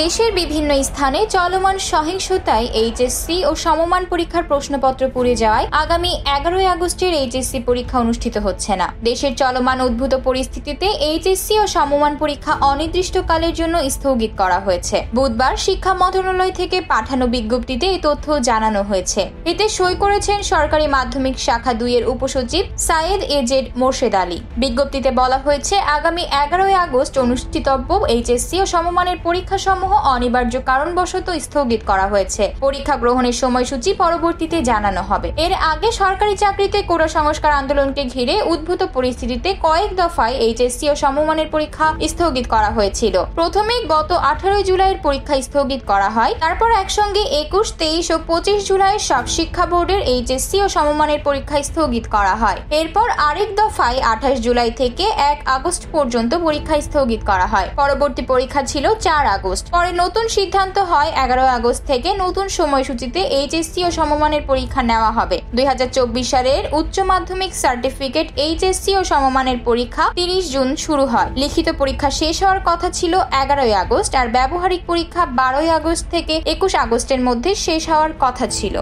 দেশের বিভিন্ন স্থানে চলমান সহিংসতায় এইচএসসি ও সমমান পরীক্ষার প্রশ্নপত্র পুড়ে যাওয়ায় আগামী 11 আগস্টের এইচএসসি পরীক্ষা অনুষ্ঠিত হচ্ছে না। দেশের চলমান উদ্ভূত পরিস্থিতিতে এইচএসসি ও সমমান পরীক্ষা অনির্দিষ্টকালের জন্য স্থগিত করা হয়েছে। বুধবার শিক্ষা মন্ত্রণালয় থেকে পাঠানো বিজ্ঞপ্তিতে এই তথ্য জানানো হয়েছে। এতে সই করেছেন সরকারি মাধ্যমিক শাখা 2 এর উপসচিব সাইয়েদ এজেড মোর্শেদ আলী। বিজ্ঞপ্তিতে বলা হয়েছে, আগামী 11 আগস্ট অনুষ্ঠিতব্য এইচএসসি ও সমমানের পরীক্ষা সমূহ অনিবার্য কারণবশত স্থগিত করা হয়েছে। পরীক্ষা গ্রহণের সময়সূচি পরবর্তীতে জানানো হবে। এর আগে সরকারি চাকরিতে কোটা সংস্কার আন্দোলনকে ঘিরে উদ্ভূত পরিস্থিতিতে কয়েক দফায় এইচএসসি ও সমমানের পরীক্ষা স্থগিত করা হয়েছিল। প্রথমে গত 18 জুলাইয়ের পরীক্ষা স্থগিত করা হয়, তারপর একসঙ্গে 21, 23 ও 25 জুলাই সব শিক্ষা বোর্ডের এইচএসসি ও সমমানের পরীক্ষা স্থগিত করা হয়। এরপর আরেক দফায় 28 জুলাই থেকে 1 আগস্ট পর্যন্ত পরীক্ষা স্থগিত করা হয়। পরবর্তী পরীক্ষা ছিল 4 আগস্ট। পরে নতুন সিদ্ধান্ত হয় 11 আগস্ট থেকে নতুন সময়সূচিতে এইচএসসি ও সমমানের পরীক্ষা নেওয়া হবে। 2024 সালের উচ্চ মাধ্যমিক সার্টিফিকেট এইচএসসি ও সমমানের পরীক্ষা 30 জুন শুরু হয়। লিখিত পরীক্ষা শেষ হওয়ার কথা ছিল 11 আগস্ট আর ব্যবহারিক পরীক্ষা 12 আগস্ট থেকে 21 আগস্টের মধ্যে শেষ হওয়ার কথা ছিল।